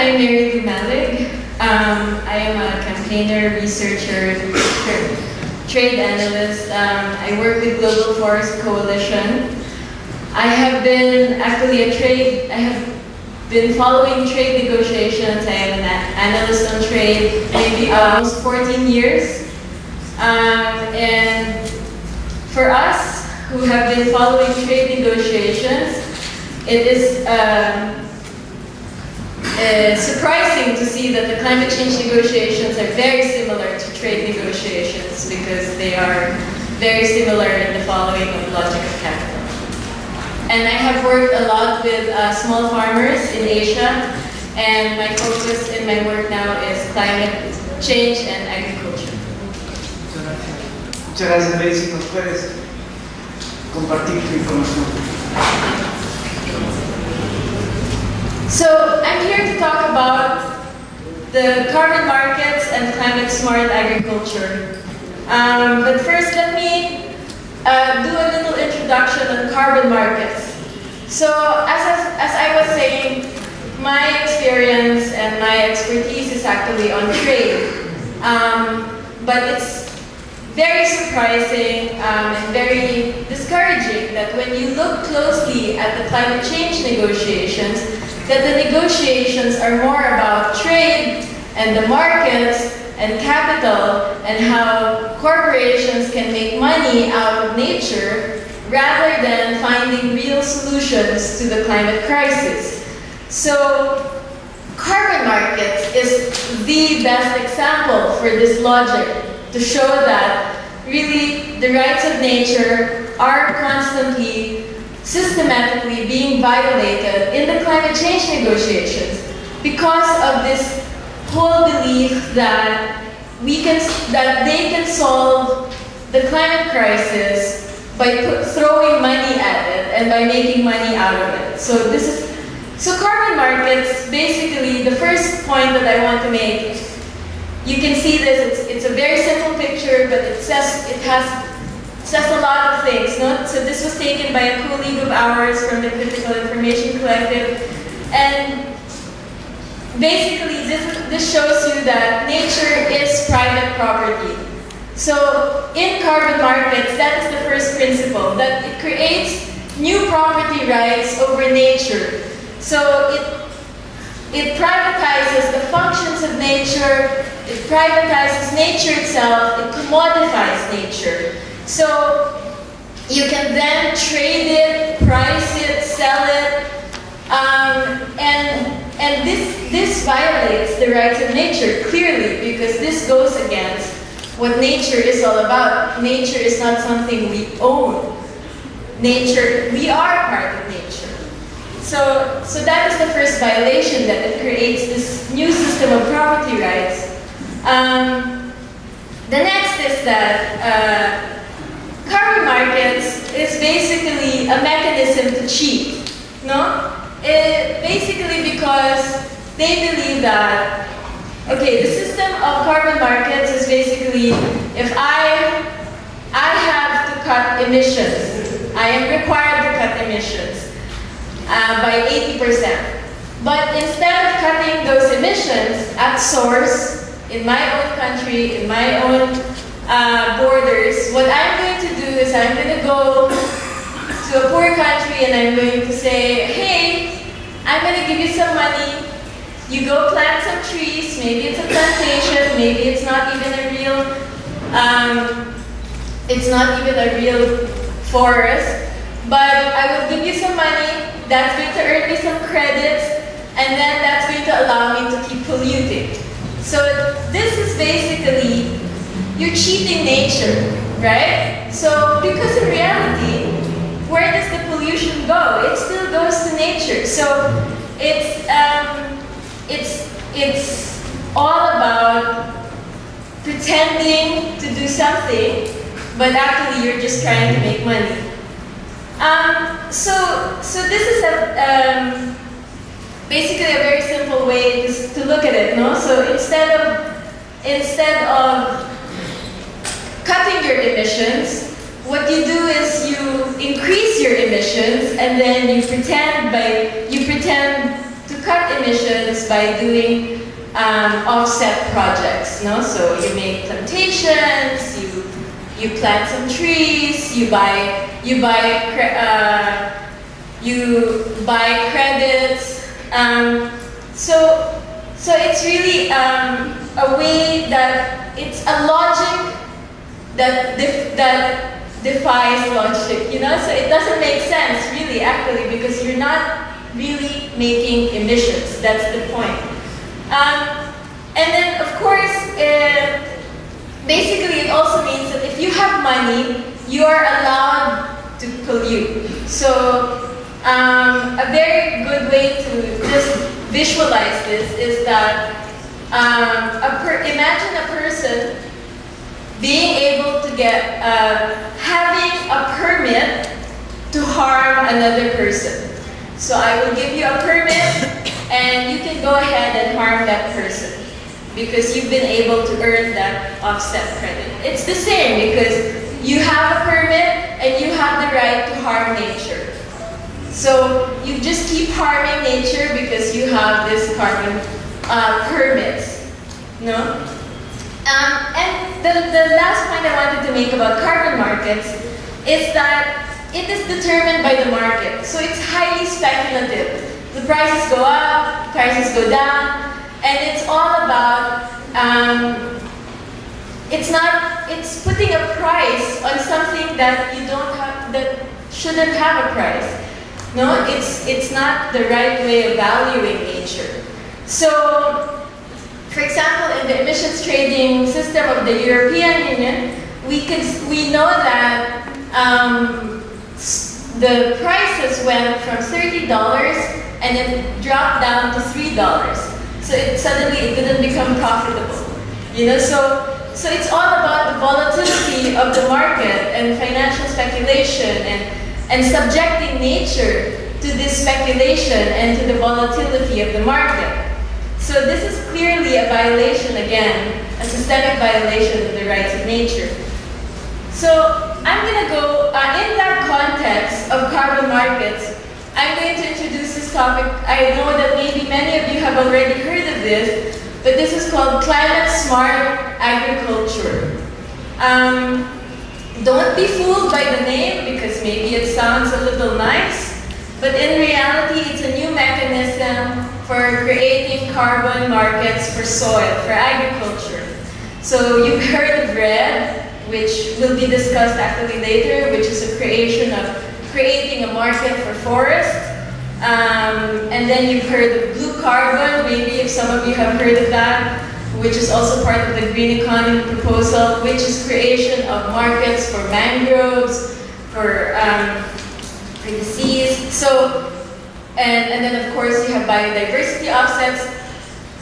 I'm Lou Malig. I am a campaigner, researcher, trade analyst. I work with Global Forest Coalition. I have been following trade negotiations. I am an analyst on trade, maybe almost 14 years. And for us who have been following trade negotiations, it is surprising to see that the climate change negotiations are very similar to trade negotiations because they are very similar in the following of the logic of capital. And I have worked a lot with small farmers in Asia, and my focus in my work now is climate change and agriculture. Muchas gracias, Mary. Si nos puedes compartir tu información. So I'm here to talk about the carbon markets and climate smart agriculture. But first, let me do a little introduction on carbon markets. So as I was saying, my experience and my expertise is actually on trade. But it's very surprising and very discouraging that when you look closely at the climate change negotiations, that the negotiations are more about trade and the markets and capital and how corporations can make money out of nature rather than finding real solutions to the climate crisis. So carbon markets is the best example for this logic to show that really the rights of nature are constantly, systematically being violated in the climate change negotiations because of this whole belief that they can solve the climate crisis by throwing money at it and by making money out of it. So carbon markets, basically, the first point that I want to make, you can see this. It's a very simple picture, but it says a lot of things. No? So this was taken by a colleague of ours from the Critical Information Collective, and basically this shows you that nature is private property. So in carbon markets, that is the first principle, that it creates new property rights over nature. So it privatizes the functions of nature, it privatizes nature itself, it commodifies nature. So you can then trade it, price it, sell it, and this violates the rights of nature clearly, because this goes against what nature is all about. Nature is not something we own. Nature, we are part of nature. So that is the first violation, that it creates this new system of property rights. The next is that carbon markets is basically a mechanism to cheat, no? Basically because they believe that, okay, the system of carbon markets is basically, if I have to cut emissions, I am required to cut emissions by 80%. But instead of cutting those emissions at source, in my own country, in my own borders, what I'm going to do is I'm going to go to a poor country and I'm going to say, hey, I'm going to give you some money. You go plant some trees. Maybe it's a plantation. Maybe it's not even a real forest. But I will give you some money. That's going to earn me some credits, and then that's going to allow me to keep polluting. So this is basically, you're cheating nature, right? So because in reality, where does the pollution go? It still goes to nature. So it's all about pretending to do something, but actually you're just trying to make money. So this is basically a very simple way to look at it, no? So instead of cutting your emissions, what you do is you increase your emissions, and then you pretend to cut emissions by doing offset projects. No? So you make plantations, you plant some trees, you buy credits. So it's really a way that it's a logic that defies logic, you know? So it doesn't make sense, really, actually, because you're not really making emissions. That's the point. And then, of course, basically it also means that if you have money, you are allowed to pollute. So a very good way to just visualize this is that imagine a person being able to get, having a permit to harm another person. So I will give you a permit and you can go ahead and harm that person because you've been able to earn that offset credit. It's the same because you have a permit and you have the right to harm nature. So you just keep harming nature because you have this carbon permits, no? And the last point I wanted to make about carbon markets is that it is determined by the market. So it's highly speculative. The prices go up, prices go down, and it's all about, it's putting a price on something that you don't have, that shouldn't have a price. No, it's not the right way of valuing nature. So, for example, in the emissions trading system of the European Union, we know that the prices went from $30 and it dropped down to $3. So it didn't become profitable. You know, so it's all about the volatility of the market and financial speculation and subjecting nature to this speculation and to the volatility of the market. So this is clearly a violation, again, a systemic violation of the rights of nature. So I'm going to go, in that context of carbon markets, I'm going to introduce this topic. I know that maybe many of you have already heard of this, but this is called climate smart agriculture. Don't be fooled by the name because maybe it sounds a little nice, but in reality it's a new mechanism for creating carbon markets for soil, for agriculture. So you've heard of RED, which will be discussed actually later, which is a creating a market for forest. And then you've heard of blue carbon, maybe if some of you have heard of that, which is also part of the green economy proposal, which is creation of markets for mangroves, for the seas. So, and then of course you have biodiversity offsets.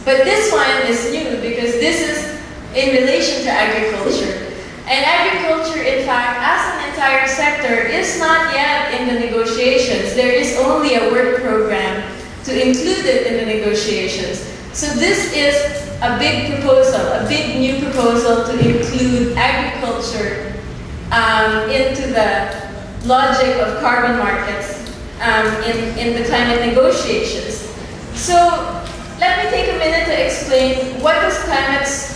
But this one is new because this is in relation to agriculture. And agriculture, in fact, as an entire sector, is not yet in the negotiations. There is only a work program to include it in the negotiations. So this is a big proposal, a big new proposal to include agriculture into the logic of carbon markets in the climate negotiations. So let me take a minute to explain what is actually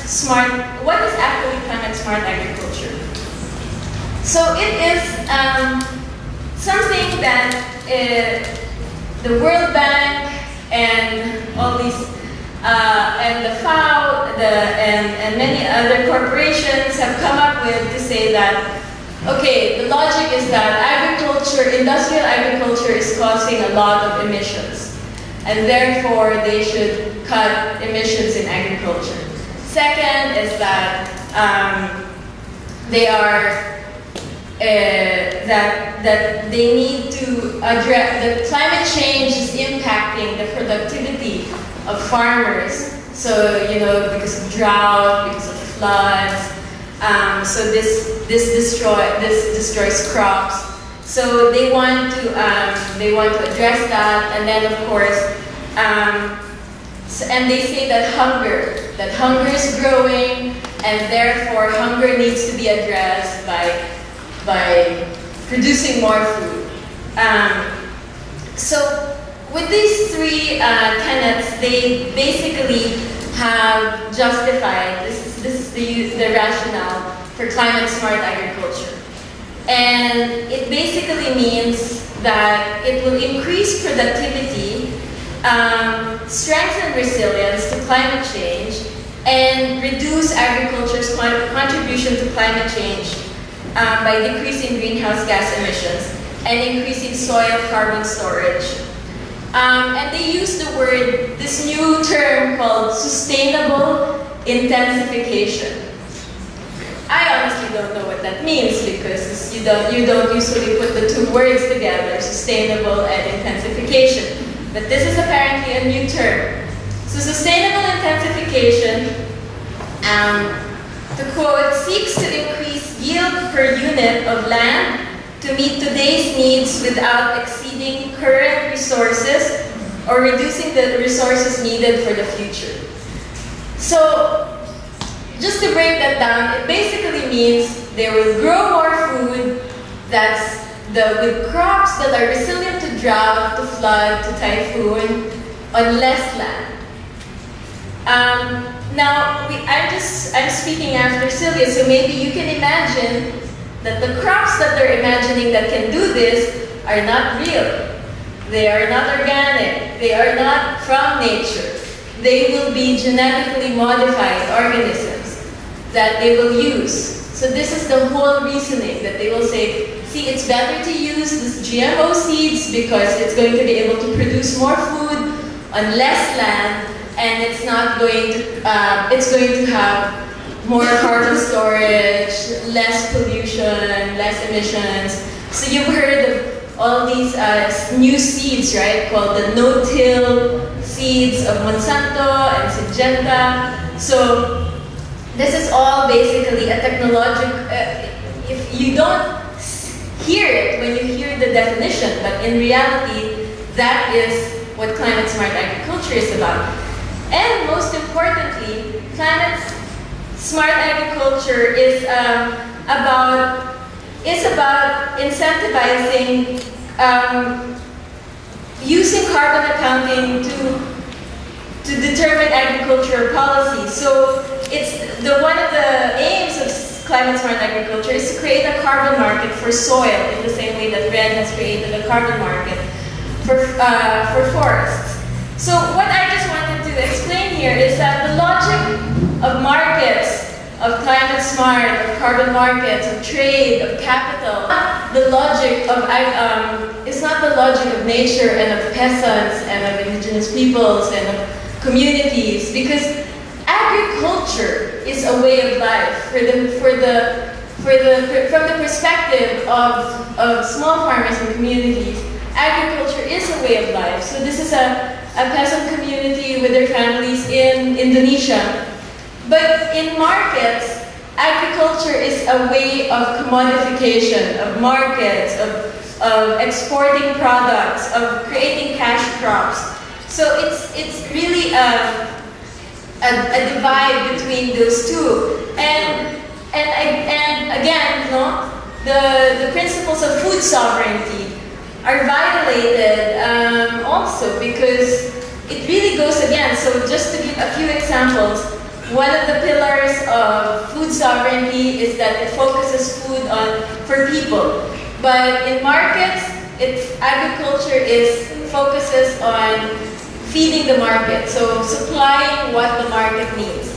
climate smart agriculture. So it is something that the World Bank and all these and the FAO and many other corporations have come up with to say that, okay, the logic is that industrial agriculture is causing a lot of emissions, and therefore they should cut emissions in agriculture. Second is that that they need to address that climate change is impacting the productivity of farmers. So, you know, because of drought, because of floods. So this destroys crops. So they want to address that, and then of course, and they say that hunger is growing, and therefore hunger needs to be addressed by producing more food. So with these three tenets, they basically have justified, this is the rationale for climate-smart agriculture. And it basically means that it will increase productivity, strengthen resilience to climate change, and reduce agriculture's contribution to climate change by decreasing greenhouse gas emissions and increasing soil carbon storage. And they use this new term called sustainable intensification. I honestly don't know what that means because you don't usually put the two words together, sustainable and intensification. But this is apparently a new term. So sustainable intensification, to quote, seeks to increase yield per unit of land to meet today's needs without exceeding current resources or reducing the resources needed for the future. So, just to break that down, it basically means they will grow more food with crops that are resilient to drought, to flood, to typhoon, on less land. Now, I'm speaking after Sylvia, so maybe you can imagine that the crops that they're imagining that can do this are not real. They are not organic. They are not from nature. They will be genetically modified organisms that they will use. So this is the whole reasoning that they will say, see, it's better to use this GMO seeds because it's going to be able to produce more food on less land, and it's going to have more carbon storage, less pollution, less emissions. So you've heard of all these new seeds, right, called the no-till seeds of Monsanto and Syngenta. So this is all basically a technological, if you don't hear it when you hear the definition, but in reality, that is what climate-smart agriculture is about. And most importantly, climate-smart agriculture is about incentivizing using carbon accounting to determine agricultural policy. So it's one of the aims of climate-smart agriculture is to create a carbon market for soil in the same way that RED has created a carbon market for forests. So what I just wanted to explain here is that the logic of markets, of climate smart, of carbon markets, of trade, of capital, the logic of it's not the logic of nature and of peasants and of indigenous peoples and of communities, because agriculture is a way of life from the perspective of small farmers and communities. Agriculture is a way of life. So this is a peasant community with their families in Indonesia. But in markets, agriculture is a way of commodification, of markets, of exporting products, of creating cash crops. So it's really a divide between those two. And again, the principles of food sovereignty are violated also because it really goes against. So just to give a few examples, one of the pillars of food sovereignty is that it focuses food for people. But in markets, agriculture focuses on feeding the market, so supplying what the market needs.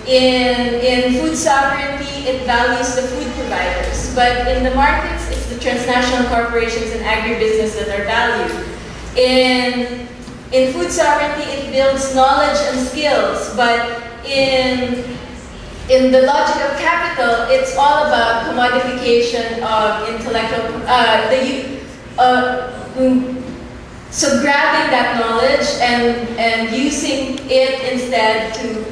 In food sovereignty, it values the food providers. But in the markets, it's the transnational corporations and agribusiness that are valued. In food sovereignty, it builds knowledge and skills. But in the logic of capital, it's all about commodification of intellectual, so grabbing that knowledge and using it instead to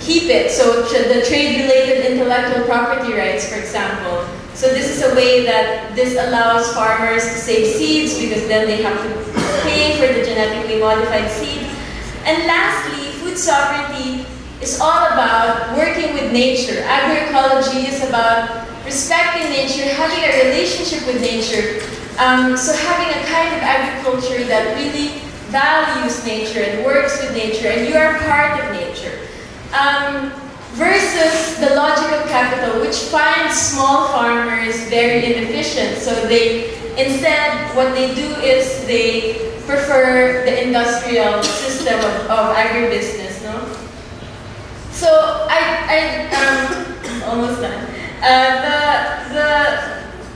keep it. So the trade-related intellectual property rights, for example. So this is a way that this allows farmers to save seeds because then they have to pay for the genetically modified seeds. And lastly, food sovereignty is all about working with nature. Agroecology is about respecting nature, having a relationship with nature, So having a kind of agriculture that really values nature and works with nature, and you are part of nature. Versus the logic of capital, which finds small farmers very inefficient. So instead, what they do is they prefer the industrial system of agribusiness, no? So almost done. The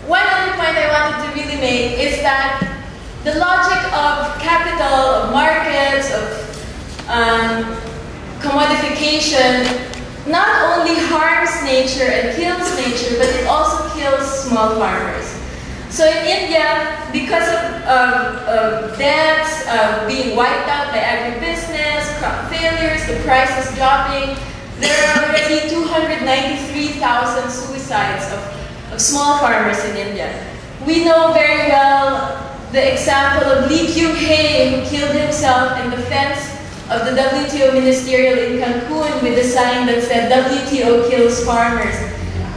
one other point I wanted to really make is that the logic of capital, of markets, of commodification not only harms nature and kills nature, but it also kills small farmers. So in India, because of debts being wiped out by agribusiness, crop failures, the prices dropping, there are already 293,000 suicides of small farmers in India. We know very well the example of Lee Kyung-hae, who killed himself in defense of the WTO ministerial in Cancun with a sign that said WTO kills farmers,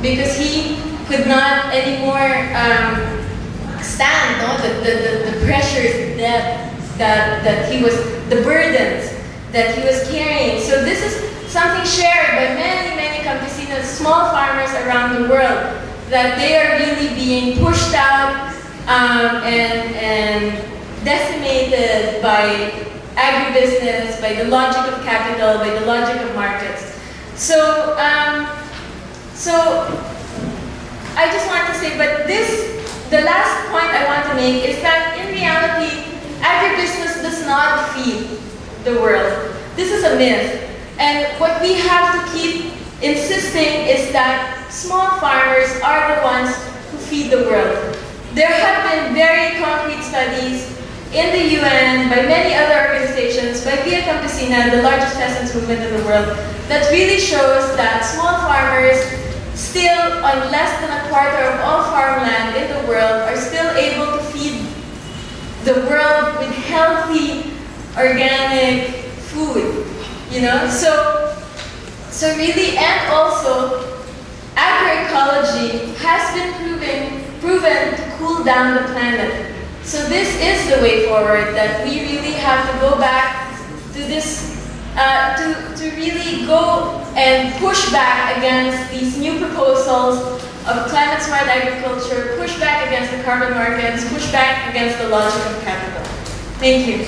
because he could not anymore stand the pressures, that he was, the burdens that he was carrying. So this is something shared by many campesinos, small farmers around the world, that they are really being pushed out and decimated by agribusiness, by the logic of capital, by the logic of markets. So I just want to say, but the last point I want to make is that in reality, agribusiness does not feed the world. This is a myth. And what we have to keep insisting is that small farmers are the ones who feed the world. There have been very concrete studies in the UN, by many other organizations, by Via Campesina, the largest peasants movement in the world, that really shows that small farmers still, on less than a quarter of all farmland in the world, are still able to feed the world with healthy, organic food. You know, so really, and also, agroecology has been proven to cool down the planet. So this is the way forward, that we really have to go back to this, to really go and push back against these new proposals of climate-smart agriculture, push back against the carbon markets, push back against the logic of capital. Thank you.